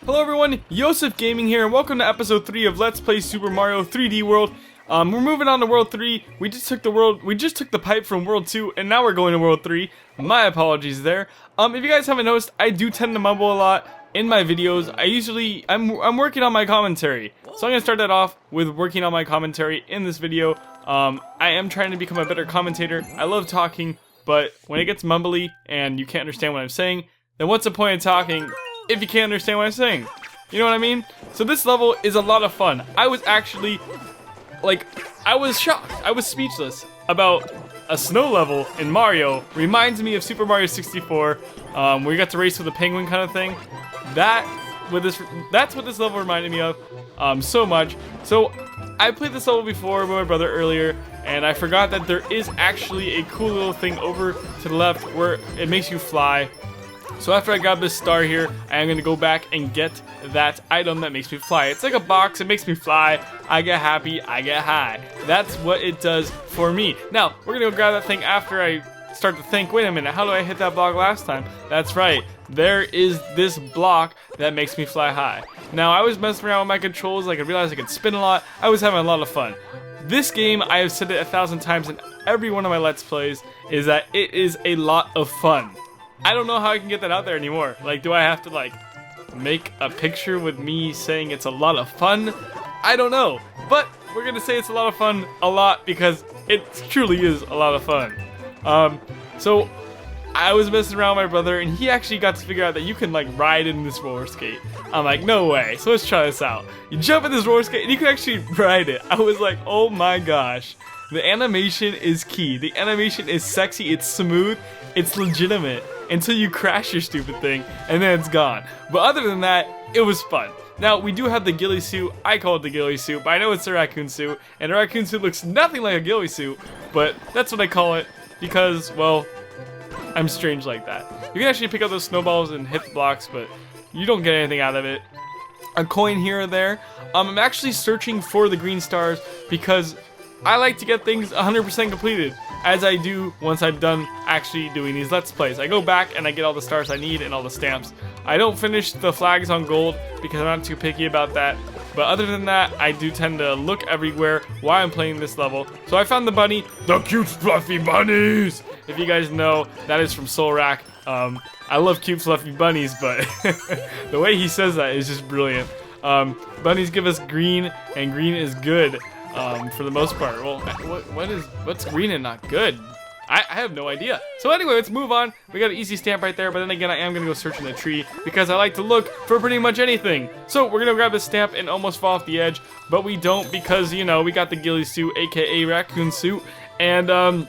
Hello everyone, Yosef Gaming here, and welcome to episode 3 of Let's Play Super Mario 3D World. We're moving on to World 3. We just took the pipe from World 2, and now we're going to World 3. My apologies there. If you guys haven't noticed, I do tend to mumble a lot in my videos. I'm working on my commentary. So I'm gonna start that off with working on my commentary in this video. I am trying to become a better commentator. I love talking, but when it gets mumbly and you can't understand what I'm saying, then what's the point of talking if you can't understand what I'm saying? You know what I mean? So this level is a lot of fun. I was actually, I was shocked. I was speechless about a snow level in Mario. Reminds me of Super Mario 64, where you got to race with a penguin kind of thing. That's what this level reminded me of so much. So I played this level before with my brother earlier, and I forgot that there is actually a cool little thing over to the left where it makes you fly. So after I grab this star here, I am going to go back and get that item that makes me fly. It's like a box, it makes me fly, I get happy, I get high. That's what it does for me. Now, we're going to go grab that thing after I start to think, wait a minute, how do I hit that block last time? That's right, there is this block that makes me fly high. Now, I was messing around with my controls, I realized I could spin a lot, I was having a lot of fun. This game, I have said it 1,000 times in every one of my Let's Plays, is that it is a lot of fun. I don't know how I can get that out there anymore. Do I have to, make a picture with me saying it's a lot of fun? I don't know. But we're gonna say it's a lot of fun a lot because it truly is a lot of fun. So I was messing around with my brother and he actually got to figure out that you can, ride in this roller skate. I'm like, no way. So let's try this out. You jump in this roller skate and you can actually ride it. I was like, oh my gosh. The animation is key. The animation is sexy, it's smooth, it's legitimate. Until you crash your stupid thing, and then it's gone. But other than that, it was fun. Now, we do have the ghillie suit. I call it the ghillie suit, but I know it's the raccoon suit. And the raccoon suit looks nothing like a ghillie suit, but that's what I call it because, well, I'm strange like that. You can actually pick up those snowballs and hit the blocks, but you don't get anything out of it. A coin here or there. I'm actually searching for the green stars because I like to get things 100% completed, as I do once I'm done actually doing these Let's Plays. I go back and I get all the stars I need and all the stamps. I don't finish the flags on gold because I'm not too picky about that. But other than that, I do tend to look everywhere while I'm playing this level. So I found the bunny, the cute fluffy bunnies! If you guys know, that is from Soul Rack. I love cute fluffy bunnies, but the way he says that is just brilliant. Bunnies give us green, and green is good. For the most part. Well, what's green and not good? I have no idea. So anyway, let's move on. We got an easy stamp right there, but then again, I am gonna go search in the tree because I like to look for pretty much anything. So we're gonna grab the stamp and almost fall off the edge, but we don't because, you know, we got the ghillie suit, aka raccoon suit, and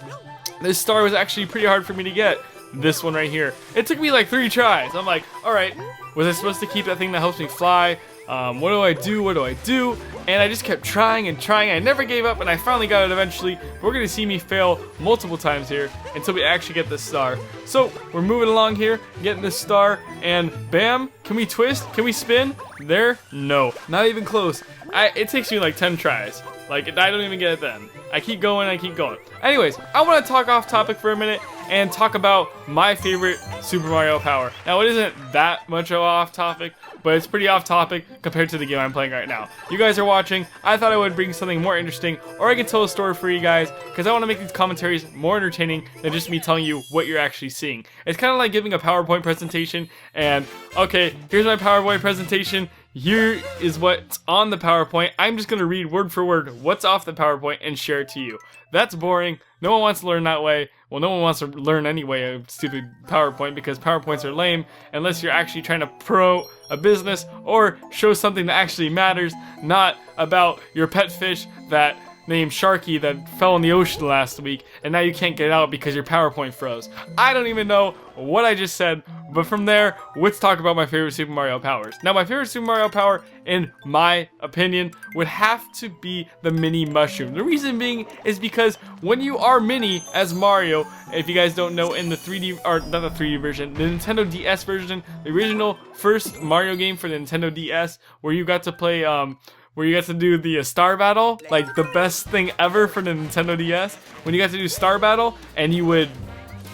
this star was actually pretty hard for me to get. This one right here. It took me like 3 tries. I'm like, alright, was I supposed to keep that thing that helps me fly? What do I do? What do I do? And I just kept trying and trying. I never gave up, and I finally got it eventually. But we're gonna see me fail multiple times here until we actually get this star. So we're moving along here, getting this star, and bam! Can we twist? Can we spin? There? No, not even close. It takes me like 10 tries. I don't even get it then. I keep going, I keep going. Anyways, I want to talk off topic for a minute and talk about my favorite Super Mario power. Now, it isn't that much of off topic, but it's pretty off topic compared to the game I'm playing right now. You guys are watching. I thought I would bring something more interesting, or I could tell a story for you guys, because I want to make these commentaries more entertaining than just me telling you what you're actually seeing. It's kind of like giving a PowerPoint presentation, and okay, here's my PowerPoint presentation. Here is what's on the PowerPoint. I'm just going to read word for word what's off the PowerPoint and share it to you. That's boring. No one wants to learn that way. Well, no one wants to learn anyway a stupid PowerPoint because PowerPoints are lame unless you're actually trying to promote a business or show something that actually matters, not about your pet fish that named Sharky that fell in the ocean last week and now you can't get out because your PowerPoint froze. I don't even know what I just said, but from there, let's talk about my favorite Super Mario powers. Now, my favorite Super Mario power, in my opinion, would have to be the mini mushroom. The reason being is because when you are mini as Mario, if you guys don't know, in the 3D, or not the 3D version, the Nintendo DS version, the original first Mario game for the Nintendo DS, where you got to play, where you got to do the Star Battle, like the best thing ever for the Nintendo DS, when you got to do Star Battle, and you would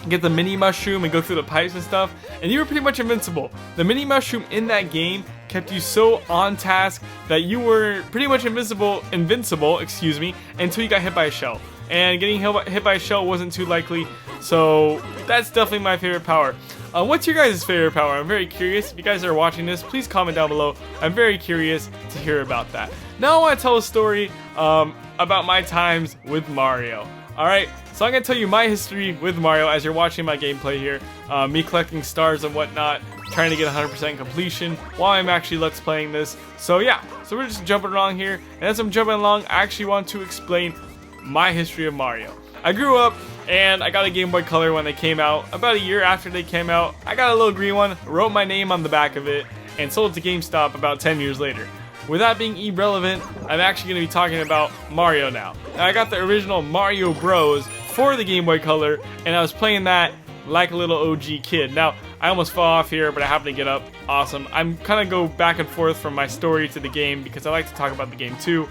get the mini mushroom and go through the pipes and stuff, and you were pretty much invincible. The mini mushroom in that game kept you so on task that you were pretty much invincible, excuse me, until you got hit by a shell. And getting hit by a shell wasn't too likely, so that's definitely my favorite power. What's your guys' favorite power? I'm very curious. If you guys are watching this, please comment down below. I'm very curious to hear about that. Now I want to tell a story about my times with Mario. Alright, so I'm going to tell you my history with Mario as you're watching my gameplay here. Me collecting stars and whatnot, trying to get 100% completion while I'm actually let's playing this. So yeah, so we're just jumping along here. And as I'm jumping along, I actually want to explain my history of Mario. I grew up and I got a Game Boy Color when they came out. About a year after they came out, I got a little green one, wrote my name on the back of it, and sold it to GameStop about 10 years later. With that being irrelevant, I'm actually going to be talking about Mario now. I got the original Mario Bros. For the Game Boy Color, and I was playing that like a little OG kid. Now, I almost fell off here, but I happened to get up. Awesome. I'm kind of go back and forth from my story to the game because I like to talk about the game too.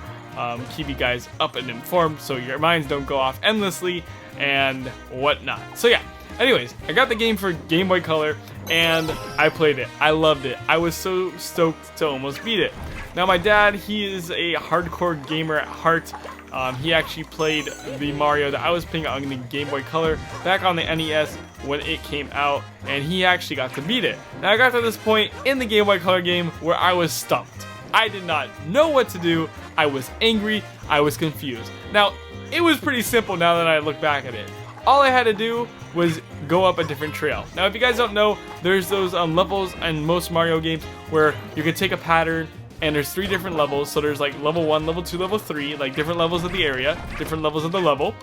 Keep you guys up and informed so your minds don't go off endlessly and whatnot. So yeah, anyways, I got the game for Game Boy Color and I played it. I loved it. I was so stoked to almost beat it. Now my dad, he is a hardcore gamer at heart. He actually played the Mario that I was playing on the Game Boy Color back on the NES when it came out, and he actually got to beat it. Now I got to this point in the Game Boy Color game where I was stumped. I did not know what to do. I was angry. I was confused. Now, it was pretty simple now that I look back at it. All I had to do was go up a different trail. Now, if you guys don't know, there's those levels in most Mario games where you can take a pattern and there's 3 different levels. So there's like level 1, level 2, level 3, like different levels of the area, different levels of the level.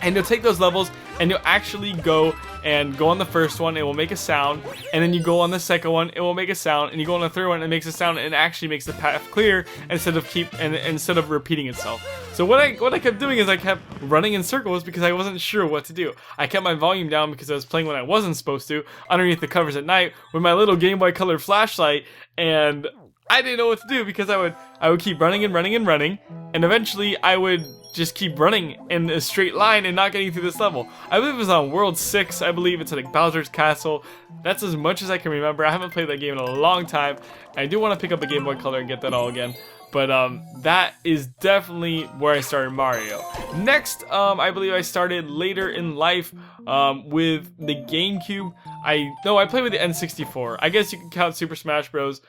And you'll take those levels and you'll actually go on the first one, it will make a sound, and then you go on the second one, it will make a sound, and you go on the third one, it makes a sound, and it actually makes the path clear instead of repeating itself. So what I kept doing is I kept running in circles because I wasn't sure what to do. I kept my volume down because I was playing when I wasn't supposed to, underneath the covers at night with my little Game Boy Color flashlight, and I didn't know what to do because I would keep running and running and running, and eventually I would just keep running in a straight line and not getting through this level. I believe it was on World 6, I believe it's like Bowser's Castle. That's as much as I can remember. I haven't played that game in a long time. I do want to pick up a Game Boy Color and get that all again. But that is definitely where I started Mario. Next, I believe I started later in life with the GameCube. I played with the N64. I guess you can count Super Smash Bros.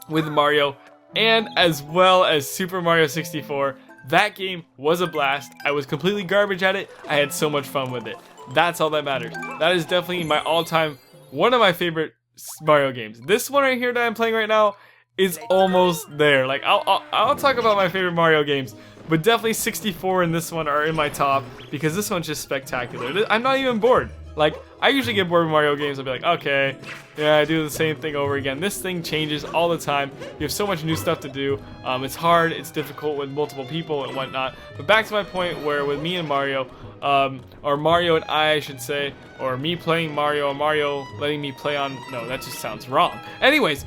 With Mario, and as well as Super Mario 64. That game was a blast. I was completely garbage at it. I had so much fun with it. That's all that matters. That is definitely my all-time, one of my favorite Mario games. This one right here that I'm playing right now is almost there. Like I'll talk about my favorite Mario games, but definitely 64 and this one are in my top because this one's just spectacular. I'm not even bored. Like, I usually get bored with Mario games. I'll be like, okay, yeah, I do the same thing over again. This thing changes all the time. You have so much new stuff to do. It's hard, it's difficult with multiple people and whatnot. But back to my point where with me and Mario, or Mario and I should say, or me playing Mario, or Mario letting me play on, no, that just sounds wrong. Anyways,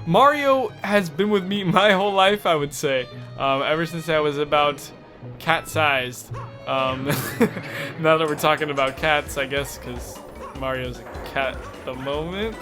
Mario has been with me my whole life, I would say. Ever since I was about cat-sized. Now that we're talking about cats, I guess, because Mario's a cat at the moment.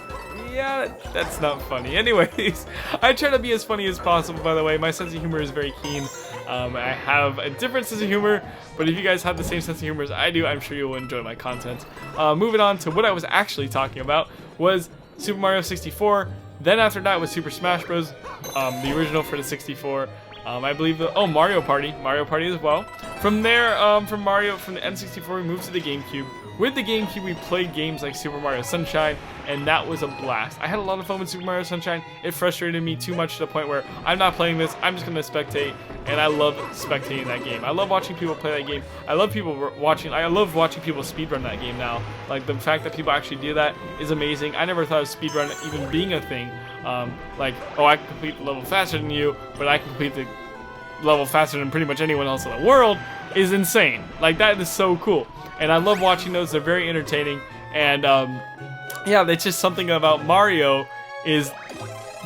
Yeah, that's not funny. Anyways, I try to be as funny as possible, by the way. My sense of humor is very keen. I have a different sense of humor, but if you guys have the same sense of humor as I do, I'm sure you'll enjoy my content. Moving on to what I was actually talking about was Super Mario 64. Then after that was Super Smash Bros. The original for the 64. I believe Mario Party as well. From there, from the N64, we moved to the GameCube. With the GameCube, we played games like Super Mario Sunshine, and that was a blast. I had a lot of fun with Super Mario Sunshine. It frustrated me too much to the point where I'm not playing this, I'm just going to spectate, and I love spectating that game. I love watching people play that game. I love watching people speedrun that game now. Like, the fact that people actually do that is amazing. I never thought of speedrun even being a thing. Like, I can complete the level faster than you, but I can complete the level faster than pretty much anyone else in the world is insane. Like, that is so cool. And I love watching those. They're very entertaining. And, yeah, that's just something about Mario is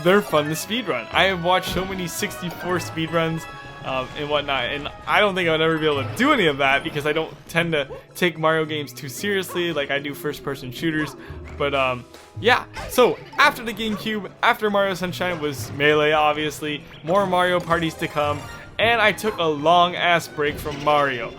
they're fun to speedrun. I have watched so many 64 speedruns. and whatnot. And I don't think I would ever be able to do any of that because I don't tend to take Mario games too seriously like I do first-person shooters. But yeah, so after the GameCube, after Mario Sunshine was Melee, obviously, more Mario parties to come, and I took a long-ass break from Mario.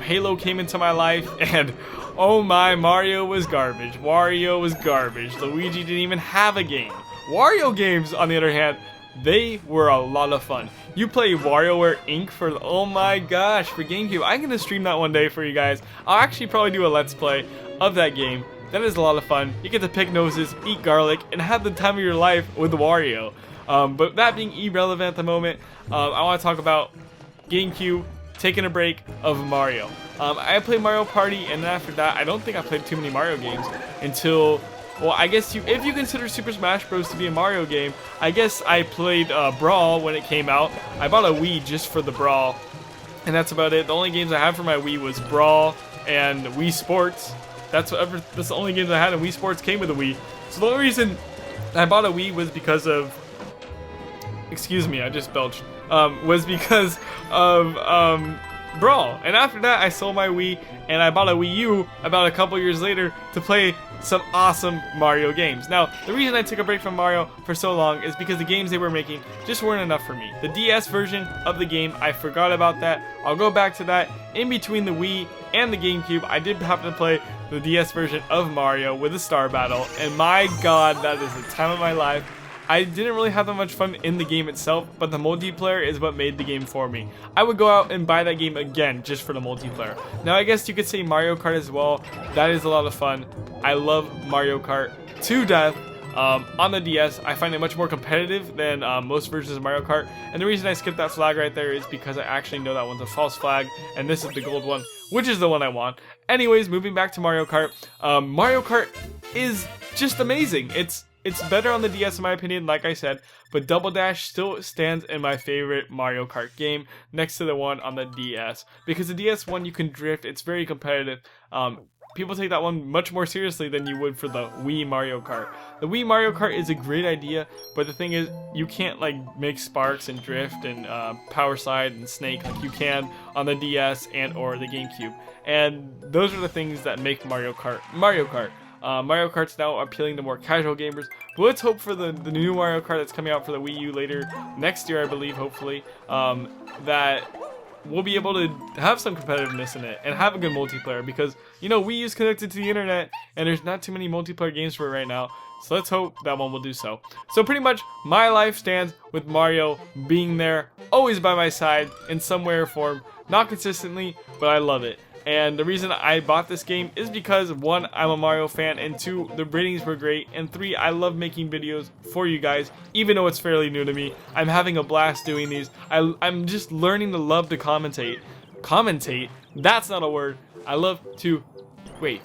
Halo came into my life, and oh my, Mario was garbage. Wario was garbage. Luigi didn't even have a game. Wario games, on the other hand, they were a lot of fun. You play WarioWare Inc. for, oh my gosh, for GameCube. I'm going to stream that one day for you guys. I'll actually probably do a Let's Play of that game. That is a lot of fun. You get to pick noses, eat garlic, and have the time of your life with Wario. But that being irrelevant at the moment, I want to talk about GameCube taking a break of Mario. I played Mario Party, and then after that, I don't think I played too many Mario games until, well, I guess if you consider Super Smash Bros. To be a Mario game, I guess I played Brawl when it came out. I bought a Wii just for the Brawl, and that's about it. The only games I had for my Wii was Brawl and Wii Sports. That's the only games I had, and Wii Sports came with a Wii. So the only reason I bought a Wii was because of, excuse me, I just belched, was because of Brawl. And after that, I sold my Wii, and I bought a Wii U about a couple years later to play some awesome Mario games. Now, the reason I took a break from Mario for so long is because the games they were making just weren't enough for me. The DS version of the game, I forgot about that. I'll go back to that. In between the Wii and the GameCube, I did happen to play the DS version of Mario with a Star Battle, and my god, that is the time of my life. I didn't really have that much fun in the game itself, but the multiplayer is what made the game for me. I would go out and buy that game again just for the multiplayer. Now, I guess you could say Mario Kart as well. That is a lot of fun. I love Mario Kart to death. On the DS, I find it much more competitive than most versions of Mario Kart. And the reason I skipped that flag right there is because I actually know that one's a false flag, and this is the gold one, which is the one I want. Anyways, moving back to Mario Kart. Mario Kart is just amazing. It's better on the DS in my opinion, like I said, but Double Dash still stands in my favorite Mario Kart game next to the one on the DS. Because the DS one, you can drift, it's very competitive. People take that one much more seriously than you would for the Wii Mario Kart. The Wii Mario Kart is a great idea, but the thing is, you can't like make sparks and drift and power slide and snake like you can on the DS and or the GameCube. And those are the things that make Mario Kart Mario Kart. Mario Kart's now appealing to more casual gamers, but let's hope for the new Mario Kart that's coming out for the Wii U later next year, I believe, hopefully, that we'll be able to have some competitiveness in it and have a good multiplayer, because, you know, Wii U's connected to the internet and there's not too many multiplayer games for it right now, so let's hope that one will do so. So pretty much, my life stands with Mario being there, always by my side, in some way or form, not consistently, but I love it. And the reason I bought this game is because, one, I'm a Mario fan, and two, the ratings were great, and three, I love making videos for you guys, even though it's fairly new to me. I'm having a blast doing these. I'm just learning to love to commentate. Commentate? That's not a word. I love to... Wait,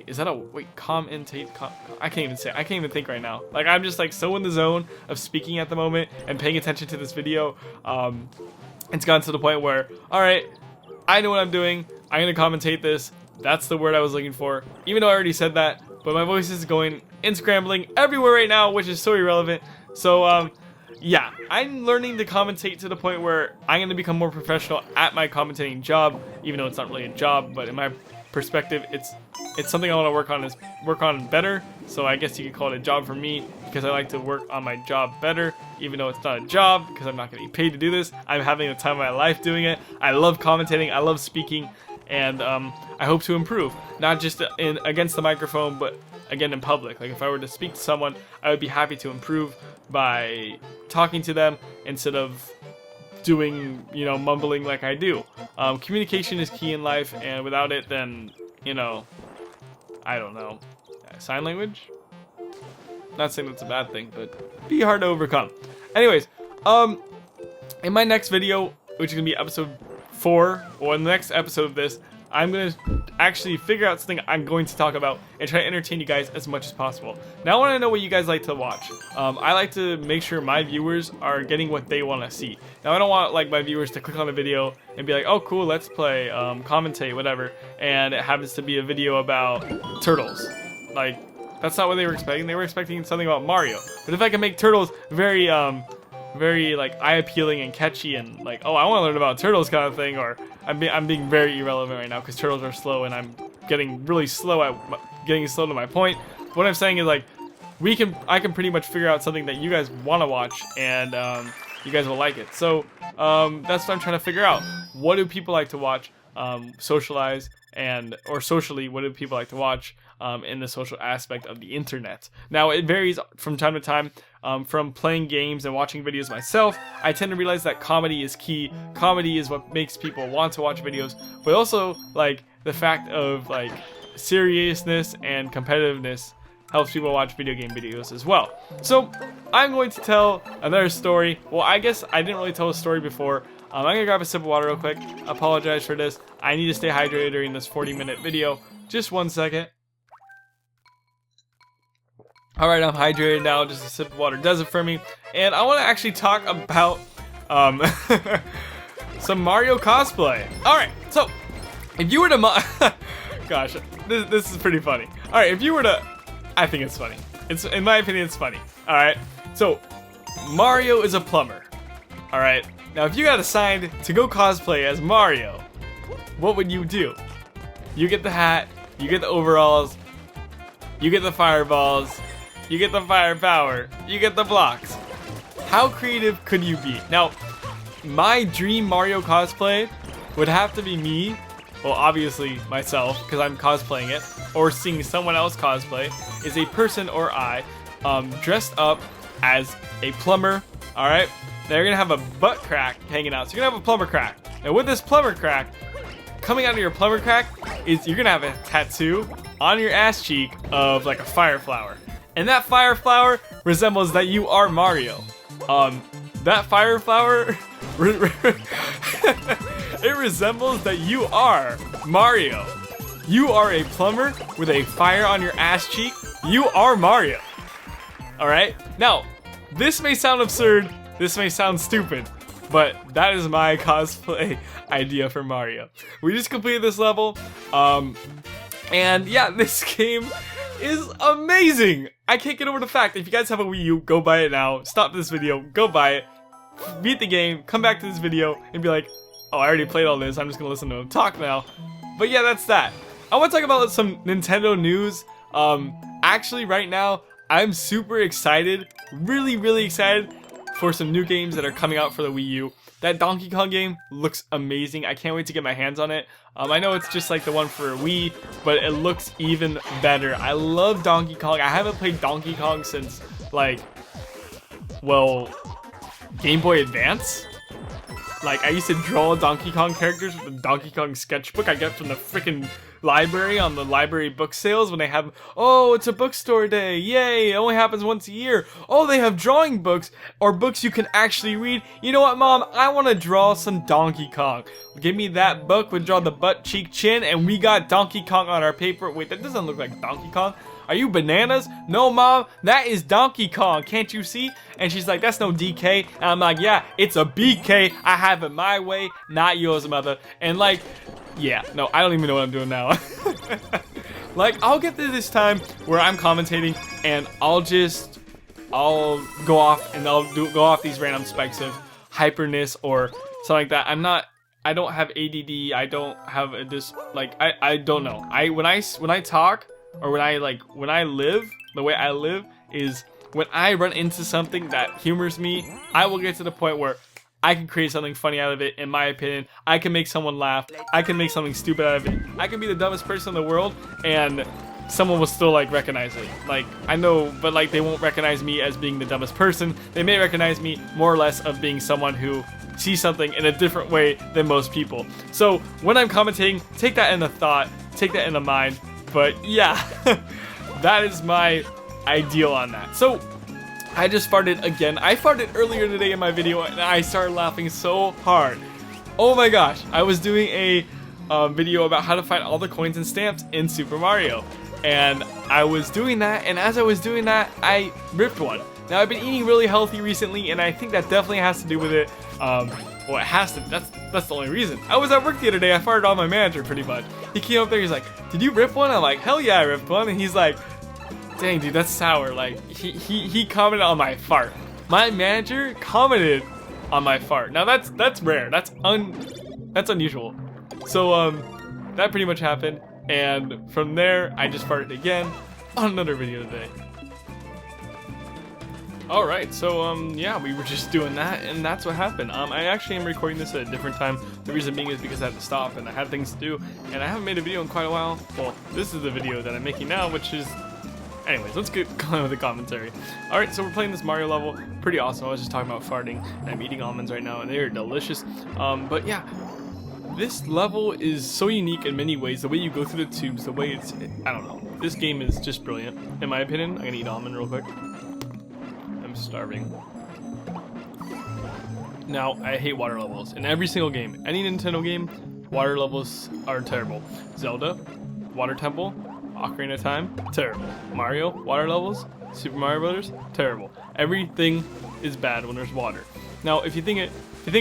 is that a... Wait, commentate? I can't even say it. I can't even think right now. Like, I'm just, like, so in the zone of speaking at the moment and paying attention to this video. It's gotten to the point where, alright, I know what I'm doing. I'm going to commentate this. That's the word I was looking for. Even though I already said that. But my voice is going and scrambling everywhere right now, which is so irrelevant. So, yeah. I'm learning to commentate to the point where I'm going to become more professional at my commentating job. Even though it's not really a job. But in my perspective, it's something I want to work on better. So I guess you could call it a job for me, because I like to work on my job better, even though it's not a job, because I'm not getting paid to do this. I'm having the time of my life doing it. I love commentating. I love speaking. And I hope to improve, not just against the microphone, but again in public. Like, if I were to speak to someone, I would be happy to improve by talking to them instead of doing, you know, mumbling like I do. Communication is key in life, and without it, then, you know, I don't know, sign language? Not saying that's a bad thing, but be hard to overcome. Anyways, in my next video, which is gonna be episode 4, or in the next episode of this, I'm going to actually figure out something I'm going to talk about and try to entertain you guys as much as possible. Now I want to know what you guys like to watch. I like to make sure my viewers are getting what they want to see. Now I don't want like my viewers to click on a video and be like, oh cool, let's play, commentate, whatever, and it happens to be a video about turtles. Like, that's not what they were expecting. They were expecting something about Mario. But if I can make turtles very very like eye appealing and catchy and like, oh, I want to learn about turtles kind of thing, or I'm being very irrelevant right now because turtles are slow and I'm getting really slow to my point. What I'm saying is like I can pretty much figure out something that you guys want to watch and you guys will like it. So that's what I'm trying to figure out. What do people like to watch, socialize, or socially, what do people like to watch in the social aspect of the internet? Now, it varies from time to time. From playing games and watching videos myself, I tend to realize that comedy is key. Comedy is what makes people want to watch videos, but also like the fact of like seriousness and competitiveness helps people watch video game videos as well. So I'm going to tell another story. Well, I guess I didn't really tell a story before. I'm gonna grab a sip of water real quick. Apologize for this. I need to stay hydrated during this 40-minute video. Just 1 second. Alright, I'm hydrated now. Just a sip of water does it for me. And I want to actually talk about some Mario cosplay. Alright, so if you were to gosh, this is pretty funny. Alright, if you were to, I think it's funny. In my opinion, it's funny. Alright, so Mario is a plumber. Alright, now if you got assigned to go cosplay as Mario, what would you do? You get the hat, you get the overalls, you get the fireballs, you get the firepower, you get the blocks. How creative could you be? Now, my dream Mario cosplay would have to be me, well obviously myself, because I'm cosplaying it, or seeing someone else cosplay, is a person or I dressed up as a plumber, alright? They're gonna have a butt crack hanging out, so you're gonna have a plumber crack. And with this plumber crack, coming out of your plumber crack is you're gonna have a tattoo on your ass cheek of like a fire flower. And that fire flower resembles that you are Mario. That fire flower, it resembles that you are Mario. You are a plumber with a fire on your ass cheek. You are Mario. Alright? Now, this may sound absurd, this may sound stupid, but that is my cosplay idea for Mario. We just completed this level, and yeah, this game is amazing! I can't get over the fact, if you guys have a Wii U, go buy it now, stop this video, go buy it, beat the game, come back to this video, and be like, oh, I already played all this, I'm just gonna listen to him talk now. But yeah, that's that. I want to talk about some Nintendo news. Actually, right now, I'm super excited, really excited for some new games that are coming out for the Wii U. That Donkey Kong game looks amazing. I can't wait to get my hands on it. I know it's just like the one for Wii, but it looks even better. I love Donkey Kong. I haven't played Donkey Kong since, like, well, Game Boy Advance? Like, I used to draw Donkey Kong characters with the Donkey Kong sketchbook I got from the freaking library on the library book sales when they have, oh, it's a bookstore day, yay, it only happens once a year. Oh, they have drawing books, or books you can actually read. You know what, Mom? I want to draw some Donkey Kong. Give me that book, we draw the butt, cheek, chin, and we got Donkey Kong on our paper. Wait, that doesn't look like Donkey Kong. Are you bananas? No, Mom, that is Donkey Kong, can't you see? And she's like, that's no DK. And I'm like, yeah, it's a BK. I have it my way, not yours, mother. And like, yeah, no, I don't even know what I'm doing now. Like, I'll get to this time where I'm commentating and I'll go off and go off these random spikes of hyperness or something like that. I don't have ADD. I don't have I don't know. When I talk, or when I live, the way I live is when I run into something that humors me, I will get to the point where I can create something funny out of it, in my opinion. I can make someone laugh. I can make something stupid out of it. I can be the dumbest person in the world, and someone will still, like, recognize it. Like, I know, but, like, they won't recognize me as being the dumbest person. They may recognize me more or less of being someone who sees something in a different way than most people. So, when I'm commentating, take that into thought. Take that into mind. But, yeah, that is my ideal on that. So, I just farted again. I farted earlier today in my video and I started laughing so hard. Oh my gosh, I was doing a video about how to find all the coins and stamps in Super Mario. And I was doing that, and as I was doing that, I ripped one. Now, I've been eating really healthy recently, and I think that definitely has to do with it. Well, it has to, that's the only reason. I was at work the other day, I farted on my manager pretty much. He came up there, he's like, did you rip one? I'm like, hell yeah, I ripped one. And he's like, dang, dude, that's sour. Like, he commented on my fart. My manager commented on my fart. Now that's rare. That's unusual. So that pretty much happened, and from there I just farted again on another video today. Alright, so yeah, we were just doing that, and that's what happened. I actually am recording this at a different time. The reason being is because I had to stop and I had things to do, and I haven't made a video in quite a while. Well, this is the video that I'm making now, which is... Anyways, let's get going with the commentary. Alright, so we're playing this Mario level. Pretty awesome. I was just talking about farting, and I'm eating almonds right now, and they are delicious. But yeah, this level is so unique in many ways. The way you go through the tubes, the way it's... I don't know. This game is just brilliant, in my opinion. I'm gonna eat almond real quick. Starving. Now, I hate water levels. In every single game, any Nintendo game, water levels are terrible. Zelda, Water Temple, Ocarina of Time, terrible. Mario, water levels, Super Mario Brothers, terrible. Everything is bad when there's water. Now, if you think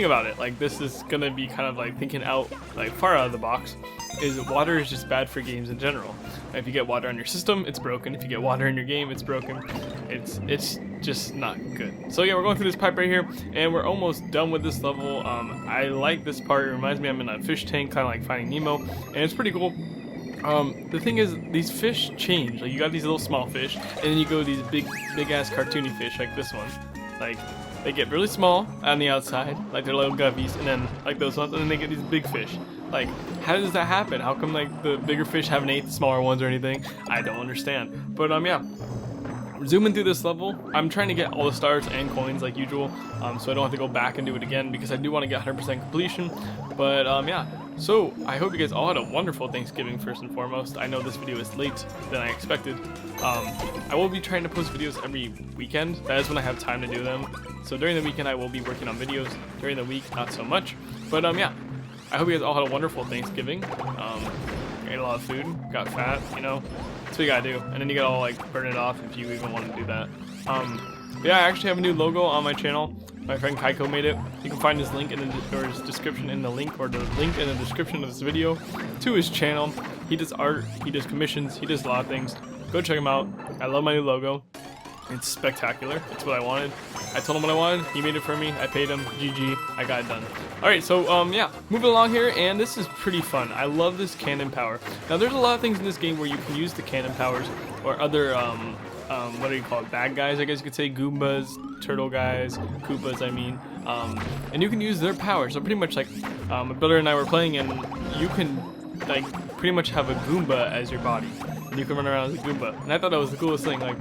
about it, like this is gonna be kind of like thinking out, like far out of the box, is water is just bad for games in general. If you get water on your system, it's broken. If you get water in your game, it's broken. It's just not good. So yeah, we're going through this pipe right here, and we're almost done with this level. I like this part. It reminds me I'm in a fish tank, kind of like Finding Nemo, and it's pretty cool. The thing is, these fish change. Like you got these little small fish, and then you go to these big ass cartoony fish like this one. Like they get really small on the outside, like they're little guppies, and then like those ones, and then they get these big fish. Like, how does that happen? How come like the bigger fish haven't ate the smaller ones or anything? I don't understand. But yeah, zooming through this level, I'm trying to get all the stars and coins like usual, so I don't have to go back and do it again because I do want to get 100% completion. But yeah, so I hope you guys all had a wonderful Thanksgiving first and foremost. I know this video is late than I expected. I will be trying to post videos every weekend. That is when I have time to do them. So during the weekend I will be working on videos. During the week, not so much. But yeah, I hope you guys all had a wonderful Thanksgiving. Ate a lot of food, got fat, you know. That's what you gotta do. And then you gotta all like burn it off if you even want to do that. Yeah, I actually have a new logo on my channel. My friend Kaiko made it. You can find his link in his description in the link, or the link in the description of this video to his channel. He does art, he does commissions, he does a lot of things. Go check him out. I love my new logo. It's spectacular. It's what I wanted. I told him what I wanted. He made it for me. I paid him. GG. I got it done. Alright, so yeah, moving along here, and this is pretty fun. I love this cannon power. Now, there's a lot of things in this game where you can use the cannon powers or other, what do you call it? Bad guys, I guess you could say. Goombas, turtle guys, Koopas, I mean. And you can use their power. So pretty much like, my brother and I were playing, and you can, like, pretty much have a Goomba as your body. And you can run around as a Goomba. And I thought that was the coolest thing. Like,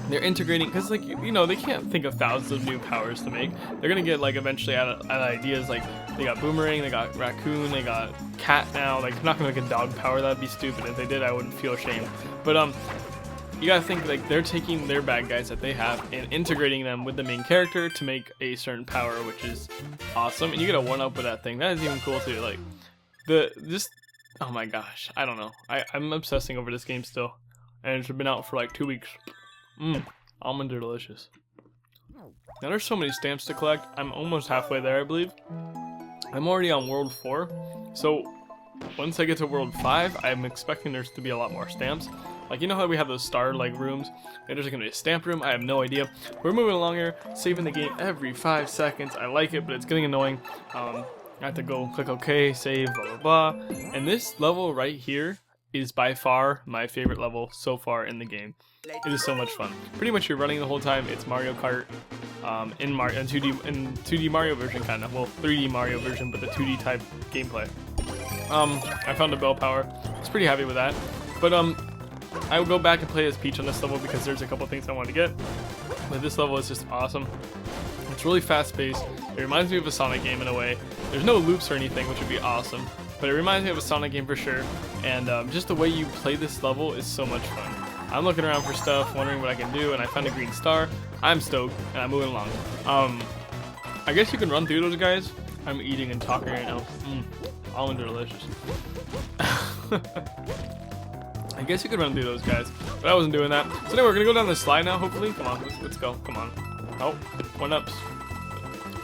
they're integrating, because like, you know, they can't think of thousands of new powers to make. They're gonna get like eventually out of ideas. Like they got Boomerang, they got Raccoon, they got Cat now. Like they're not gonna make a dog power. That'd be stupid. If they did, I wouldn't feel ashamed. But you gotta think like they're taking their bad guys that they have and integrating them with the main character to make a certain power, which is awesome. And you get a 1-up with that thing. That is even cool too. Like oh my gosh, I don't know. I'm obsessing over this game still, and it's been out for like 2 weeks. Almonds are delicious. Now there's so many stamps to collect. I'm almost halfway there, I believe. I'm already on World 4. So once I get to World 5, I'm expecting there's to be a lot more stamps. Like, you know how we have those star like rooms? And there's gonna be a stamp room. I have no idea. We're moving along here, saving the game every 5 seconds. I like it, but it's getting annoying. I have to go click OK, save, blah blah blah. And this level right here is by far my favorite level so far in the game. It is so much fun. Pretty much you're running the whole time. It's Mario Kart in 2D Mario version, kind of. Well, 3D Mario version, but the 2D type gameplay. I found a bell power. I was pretty happy with that. But I will go back and play as Peach on this level because there's a couple things I want to get. But this level is just awesome. It's really fast paced. It reminds me of a Sonic game in a way. There's no loops or anything, which would be awesome. But it reminds me of a Sonic game for sure. And just the way you play this level is so much fun. I'm looking around for stuff, wondering what I can do, and I found a green star. I'm stoked, and I'm moving along. I guess you can run through those guys. I'm eating and talking right now. Almonds are delicious. I guess you could run through those guys, but I wasn't doing that. So anyway, we're gonna go down this slide now, hopefully. Come on, let's go, come on. Oh, 1-ups.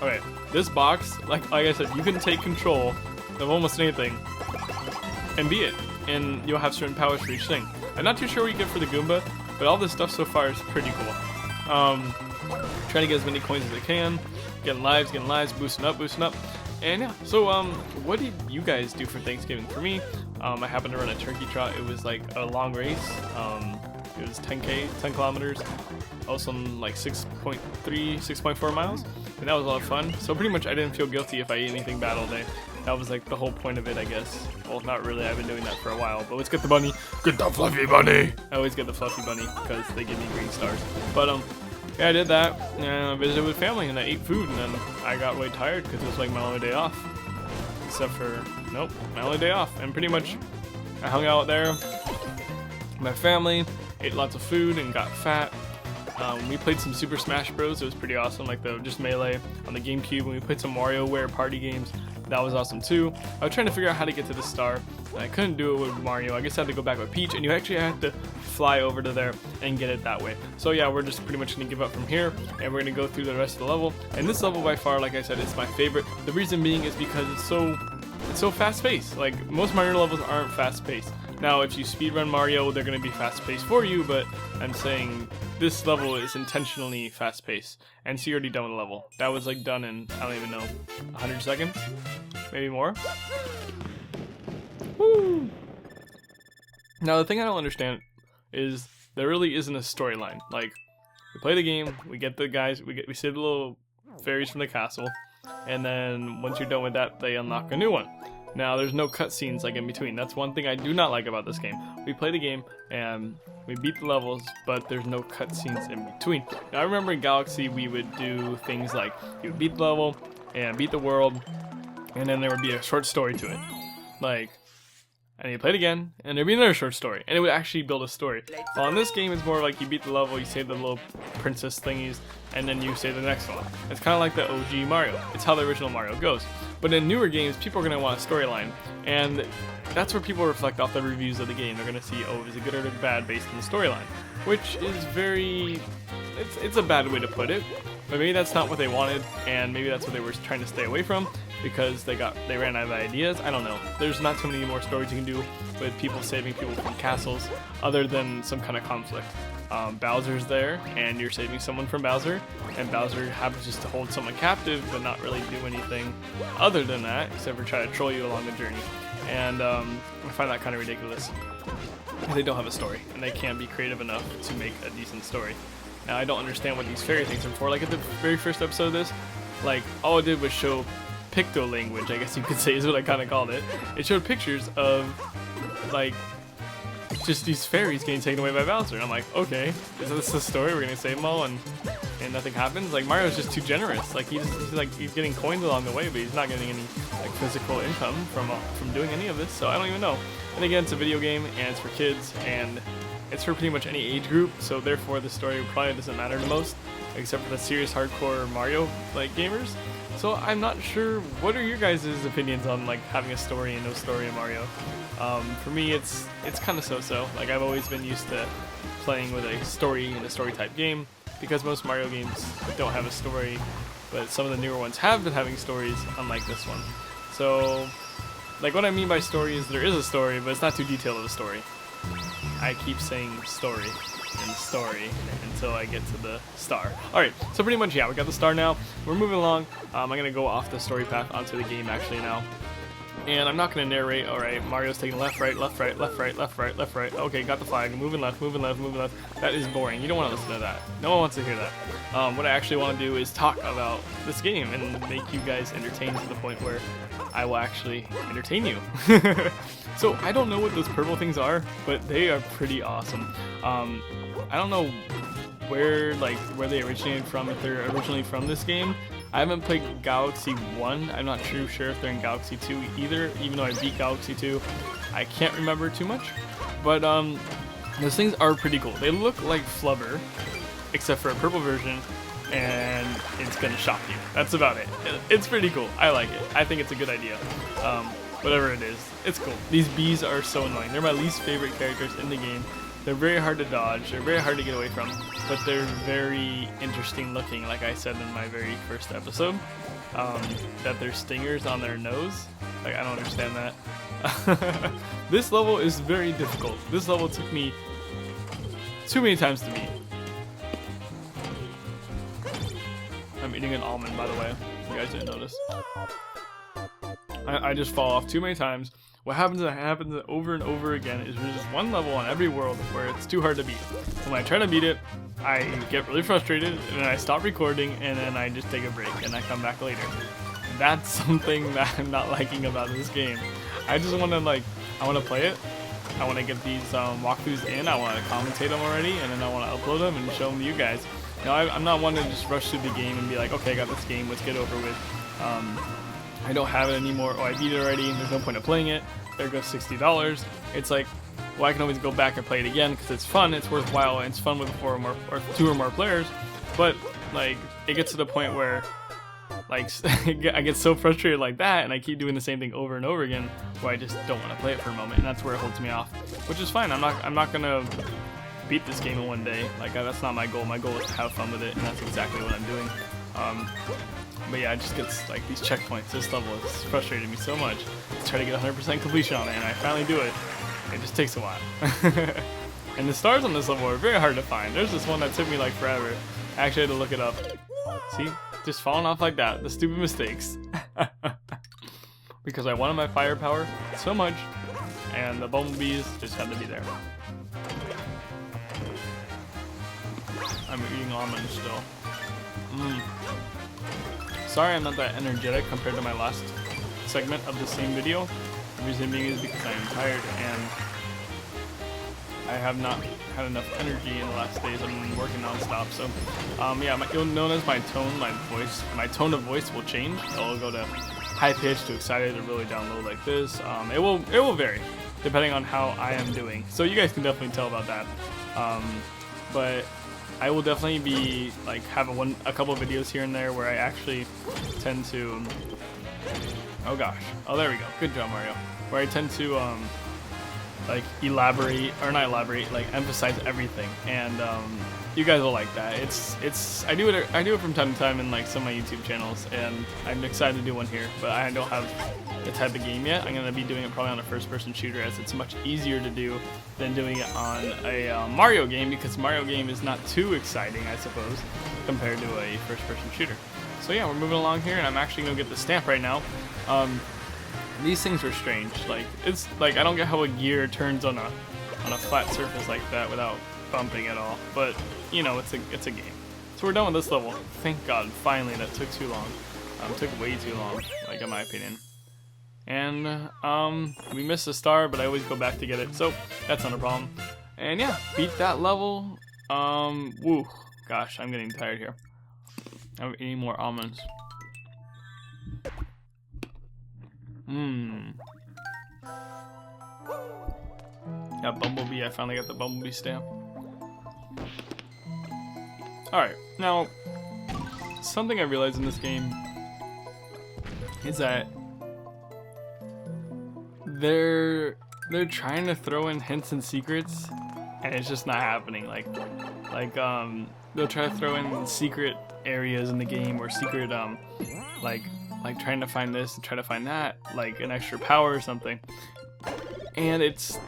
Okay, this box, like I said, you can take control of almost anything and beat it, and you'll have certain powers for each thing. I'm not too sure what you get for the Goomba, but all this stuff so far is pretty cool. Trying to get as many coins as I can, getting lives, boosting up. And yeah, so what did you guys do for Thanksgiving? For me, I happened to run a turkey trot. It was like a long race. It was 10 kilometers, also like 6.4 miles, and that was a lot of fun. So pretty much I didn't feel guilty if I ate anything bad all day. That was like the whole point of it, I guess. Well, not really, I've been doing that for a while, but let's get the bunny. Get the fluffy bunny! I always get the fluffy bunny because they give me green stars. But yeah, I did that, and I visited with family, and I ate food, and then I got way tired because it was like my only day off. Except for, nope, my only day off. And pretty much I hung out there with my family, ate lots of food, and got fat. We played some Super Smash Bros. It was pretty awesome, like just Melee on the GameCube, and we played some WarioWare party games. That was awesome too. I was trying to figure out how to get to the star, and I couldn't do it with Mario. I guess I had to go back with Peach, and you actually have to fly over to there and get it that way. So yeah, we're just pretty much gonna give up from here, and we're gonna go through the rest of the level. And this level by far, like I said, is my favorite. The reason being is because it's so fast-paced. Like most Mario levels aren't fast-paced. Now, if you speedrun Mario, they're gonna be fast-paced for you, but I'm saying this level is intentionally fast-paced. And so you're already done with the level. That was like done in, I don't even know, 100 seconds? Maybe more? Woo! Now, the thing I don't understand is there really isn't a storyline. Like, we play the game, we get the guys, we save the little fairies from the castle, and then once you're done with that, they unlock a new one. Now, there's no cutscenes like in between. That's one thing I do not like about this game. We play the game and we beat the levels, but there's no cutscenes in between. Now, I remember in Galaxy we would do things like you would beat the level and beat the world, and then there would be a short story to it. Like, and you play it again, and there'd be another short story, and it would actually build a story. While in this game, it's more like you beat the level, you save the little princess thingies, and then you save the next one. It's kind of like the OG Mario. It's how the original Mario goes. But in newer games, people are going to want a storyline, and that's where people reflect off the reviews of the game. They're going to see, oh, is it good or bad based on the storyline, which is very, it's a bad way to put it, but maybe that's not what they wanted, and maybe that's what they were trying to stay away from, because they ran out of ideas. I don't know. There's not too many more stories you can do with people saving people from castles, other than some kind of conflict. Bowser's there, and you're saving someone from Bowser, and Bowser happens just to hold someone captive, but not really do anything other than that, except for try to troll you along the journey. And I find that kind of ridiculous. They don't have a story, and they can't be creative enough to make a decent story. Now, I don't understand what these fairy things are for. Like at the very first episode of this, like all it did was show picto language, I guess you could say is what I kind of called it. It showed pictures of like just these fairies getting taken away by Bowser. And I'm like, okay, is this the story? We're gonna save them all and nothing happens? Like Mario's just too generous. Like he's getting coins along the way, but he's not getting any like physical income from doing any of this. So I don't even know. And again, it's a video game and it's for kids and it's for pretty much any age group. So therefore, the story probably doesn't matter the most, except for the serious hardcore Mario like gamers. So I'm not sure. What are your guys' opinions on like having a story and no story in Mario? For me, it's kind of so-so. Like I've always been used to playing with a story in a story type game because most Mario games don't have a story, but some of the newer ones have been having stories, unlike this one. So, like what I mean by story is there is a story, but it's not too detailed of a story. I keep saying story and story until I get to the star. Alright, so pretty much, yeah, we got the star now. We're moving along. I'm going to go off the story path onto the game actually now. And I'm not going to narrate. Alright, Mario's taking left, right, left, right, left, right, left, right, left, right. Okay, got the flag. Moving left, moving left, moving left. That is boring. You don't want to listen to that. No one wants to hear that. What I actually want to do is talk about this game and make you guys entertained to the point where I will actually entertain you. So I don't know what those purple things are, but they are pretty awesome. I don't know where they originated from, if they're originally from this game. I haven't played Galaxy 1. I'm not sure if they're in Galaxy 2 either, even though I beat Galaxy 2. I can't remember too much, but those things are pretty cool. They look like Flubber, except for a purple version, and it's gonna shock you. That's about it. It's pretty cool. I like it. I think it's a good idea. Whatever it is, it's cool. These bees are so annoying. They're my least favorite characters in the game. They're very hard to dodge, they're very hard to get away from, but they're very interesting looking, like I said in my very first episode, that there's stingers on their nose. Like, I don't understand that. This level is very difficult. This level took me too many times to beat. eating an almond, by the way. If you guys didn't notice. I just fall off too many times. What happens over and over again is there's just one level on every world where it's too hard to beat. And when I try to beat it, I get really frustrated, and then I stop recording, and then I just take a break, and I come back later. That's something that I'm not liking about this game. I just want to I want to play it. I want to get these walkthroughs in. I want to commentate them already, and then I want to upload them and show them to you guys. You know, I'm not one to just rush through the game and be like, okay, I got this game, let's get over with. I don't have it anymore, or I beat it already, and there's no point of playing it. There goes $60. It's like, well, I can always go back and play it again because it's fun, it's worthwhile, and it's fun with 4 or more, or 2 or more players. But like, it gets to the point where like I get so frustrated like that, and I keep doing the same thing over and over again, where I just don't want to play it for a moment, and that's where it holds me off. Which is fine. I'm not gonna beat this game in one day. Like that's not my goal. My goal is to have fun with it, and that's exactly what I'm doing. But yeah, it just gets like these checkpoints. This level is frustrating me so much. To try to get 100% completion on it, and I finally do it. It just takes a while. And the stars on this level are very hard to find. There's this one that took me like forever. I actually had to look it up. See? Just falling off like that. The stupid mistakes. Because I wanted my firepower so much, and the bumblebees just had to be there. I'm eating almonds still. Sorry I'm not that energetic compared to my last segment of the same video. The reason being is because I am tired and I have not had enough energy in the last days. I've been working non-stop, so yeah, you'll notice my tone of voice will change. It'll go to high pitch to excited to really down low like this. It will vary depending on how I am doing. So you guys can definitely tell about that. But I will definitely be like have a couple of videos here and there where I actually tend to. Oh gosh. Oh, there we go. Good job, Mario. Where I tend to like like emphasize everything, and you guys will like that. I do it from time to time in like some of my YouTube channels, and I'm excited to do one here, but I don't have the type of game yet. I'm gonna be doing it probably on a first-person shooter, as it's much easier to do than doing it on a Mario game, because Mario game is not too exciting, I suppose, compared to a first-person shooter. So yeah, we're moving along here, and I'm actually gonna get the stamp right now. These things are strange. Like it's like I don't get how a gear turns on a flat surface like that without bumping at all. But you know, it's a game. So we're done with this level. Thank God. Finally, that took too long. Took way too long, like in my opinion. And we missed a star, but I always go back to get it, so that's not a problem. And yeah, beat that level. Woo. Gosh, I'm getting tired here. I'm eating more almonds. Yeah, Bumblebee. I finally got the Bumblebee stamp. Alright, now, something I realized in this game is that they're trying to throw in hints and secrets, and it's just not happening. Like they'll try to throw in secret areas in the game, or secret like trying to find this and try to find that, like an extra power or something, and it's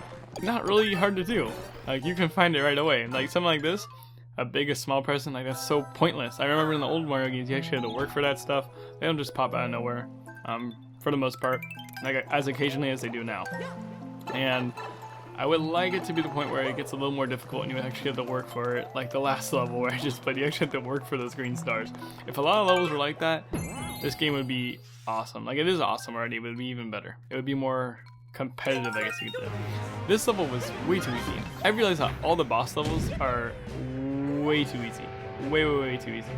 not really hard to do. Like you can find it right away. Like something like this, a big or small person, like that's so pointless. I remember in the old Mario games you actually had to work for that stuff. They don't just pop out of nowhere, for the most part, like as occasionally as they do now. And I would like it to be the point where it gets a little more difficult and you actually have to work for it, like the last level where I just played. You actually have to work for those green stars. If a lot of levels were like that, this game would be awesome. Like it is awesome already, but it would be even better. It would be more competitive, I guess you could say. This level was way too easy. I realized that all the boss levels are way too easy. Way too easy.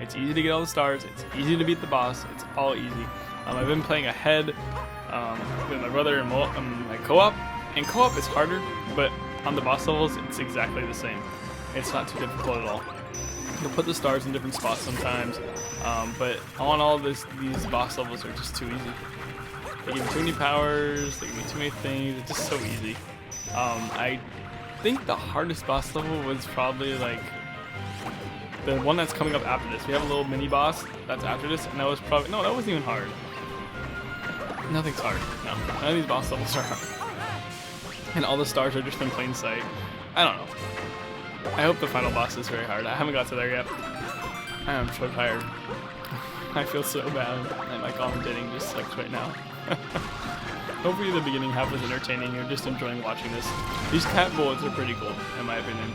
It's easy to get all the stars. It's easy to beat the boss. It's all easy. I've been playing ahead with my brother and like co-op. And co-op is harder, but on the boss levels, it's exactly the same. It's not too difficult at all. You'll put the stars in different spots sometimes, but on all these boss levels are just too easy. They give me too many powers, they give me too many things, it's just so easy. I think the hardest boss level was probably like the one that's coming up after this. We have a little mini boss that's after this, and that was probably, no, that wasn't even hard. Nothing's hard, no. None of these boss levels are hard. And all the stars are just in plain sight. I don't know. I hope the final boss is very hard. I haven't got to there yet. I am so tired. I feel so bad that my commentating just sucks right now. Hopefully the beginning half was entertaining. You're just enjoying watching this. These cat bullets are pretty cool, in my opinion.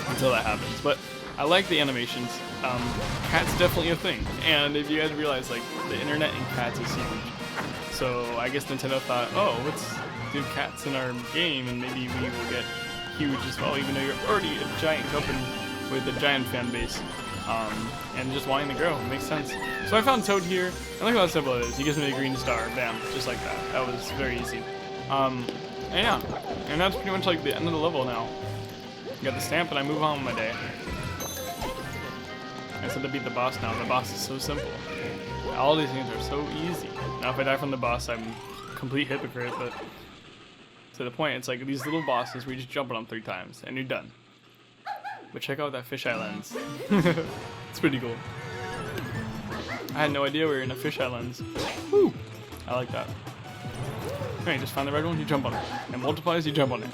Until that happens. But I like the animations. Cats definitely a thing. And if you guys realize, like, the internet and cats is huge. So I guess Nintendo thought, oh, let's do cats in our game and maybe we will get huge as well, even though you're already a giant company with a giant fan base. And just wanting to grow. It makes sense. So I found Toad here, and look how simple it is. He gives me a green star. Bam. Just like that. That was very easy. And yeah. And that's pretty much like the end of the level now. Got the stamp, and I move on with my day. I said to beat the boss now. The boss is so simple. All these things are so easy. Now if I die from the boss, I'm a complete hypocrite, but to the point, it's like these little bosses where you just jump on them 3 times, and you're done. But check out that fisheye lens. It's pretty cool. I had no idea we were in a fisheye lens. Woo! I like that. Alright, just find the red one, you jump on it. It multiplies, you jump on it.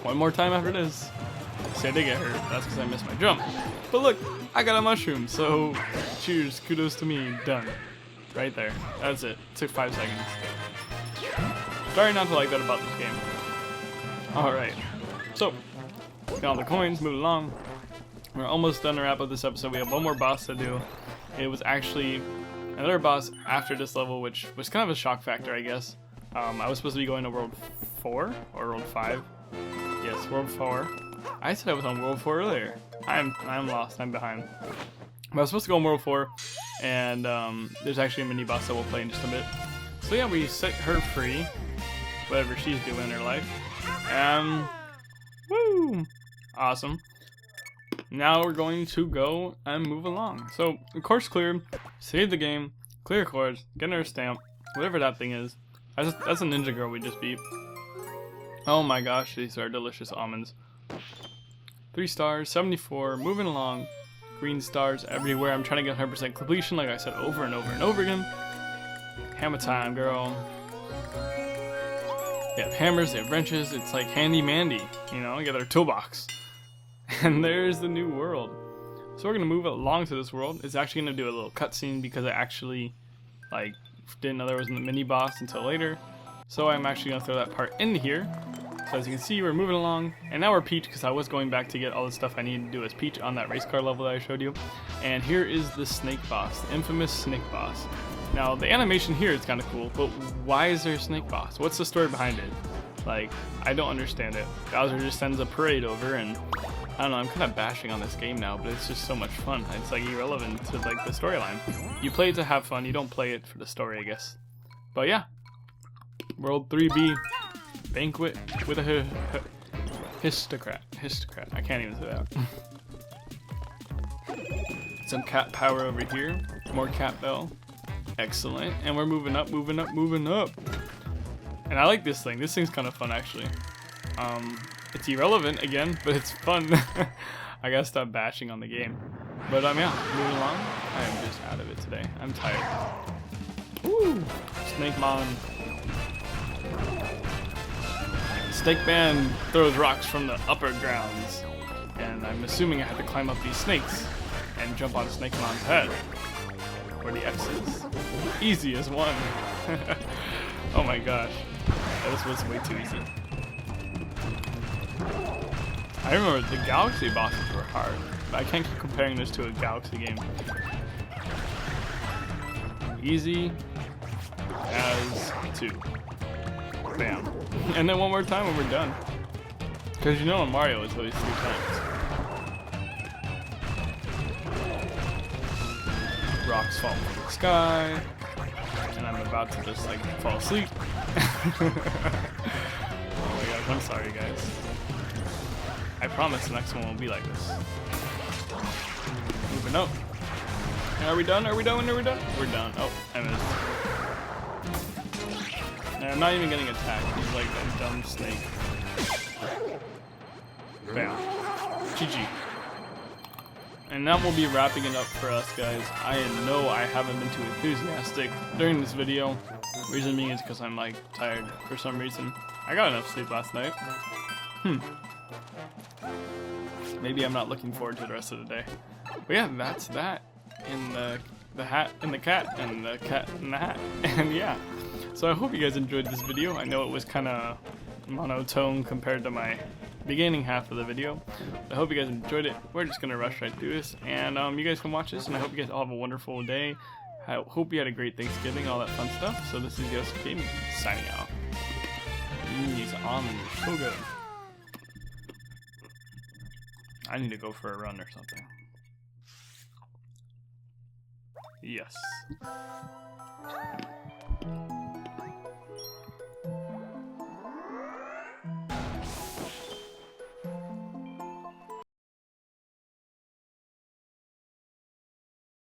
One more time after this. Say I did get hurt, that's because I missed my jump. But look, I got a mushroom, so cheers, kudos to me, done. Right there. That's it. Took 5 seconds. Sorry not to like that about this game. Alright. So, got all the coins, moving along. We're almost done to wrap up this episode. We have one more boss to do. It was actually another boss after this level, which was kind of a shock factor, I guess. I was supposed to be going to World 4 or World 5. Yes, World 4. I said I was on World 4 earlier. I'm lost. I'm behind. But I was supposed to go on World 4, and there's actually a mini boss that we'll play in just a bit. So yeah, we set her free, whatever she's doing in her life. Woo! Awesome. Now we're going to go and move along. So, the course cleared, save the game, clear course, get our stamp, whatever that thing is. That's a ninja girl we just beat. Oh my gosh, these are delicious almonds. 3 stars, 74, moving along. Green stars everywhere. I'm trying to get 100% completion, like I said over and over and over again. Hammer time, girl. They have hammers, they have wrenches, it's like handy mandy, you know, you got their toolbox. And there's the new world. So we're gonna move along to this world. It's actually gonna do a little cutscene because I actually, like, didn't know there was a mini boss until later. So I'm actually gonna throw that part in here. So as you can see, we're moving along, and now we're Peach because I was going back to get all the stuff I needed to do as Peach on that race car level that I showed you. And here is the snake boss, the infamous snake boss. Now, the animation here is kind of cool, but why is there a snake boss? What's the story behind it? Like, I don't understand it. Bowser just sends a parade over, and I don't know, I'm kind of bashing on this game now, but it's just so much fun. It's like irrelevant to like the storyline. You play it to have fun, you don't play it for the story, I guess. But yeah, World 3B, Banquet with a histocrat. I can't even say that. Some cat power over here, more cat bell. Excellent, and we're moving up, moving up, moving up. And I like this thing. This thing's kind of fun, actually. It's irrelevant again, but it's fun. I gotta stop bashing on the game. But yeah, moving along. I am just out of it today. I'm tired. Woo! Snake Mon. Snake Man throws rocks from the upper grounds, and I'm assuming I have to climb up these snakes and jump on Snake Mon's head. Or the X's. Easy as one. Oh my gosh. This was way too easy. I remember the Galaxy bosses were hard, but I can't keep comparing this to a Galaxy game. Easy as 2. Bam. And then one more time when we're done. Because you know in Mario it's always 3 times. Rocks fall from the sky, and I'm about to just like fall asleep. Oh my gosh, I'm sorry guys. I promise the next one won't be like this. Moving up. Are we done? Are we done? Are we done? We're done. Oh, I missed. And I'm not even getting attacked. He's like a dumb snake. Bam. GG. And that will be wrapping it up for us, guys. I know I haven't been too enthusiastic during this video. Reason being is because I'm like tired for some reason. I got enough sleep last night. Maybe I'm not looking forward to the rest of the day. But yeah, that's that. in the hat and the cat and the cat and the hat. And yeah, so I hope you guys enjoyed this video. I know it was kind of monotone compared to my beginning half of the video. I hope you guys enjoyed it. We're just gonna rush right through this, and you guys can watch this, and I hope you guys all have a wonderful day. I hope you had a great Thanksgiving, all that fun stuff. So this is Joseph Gaming signing out. These almonds are so good. I need to go for a run or something. Yes.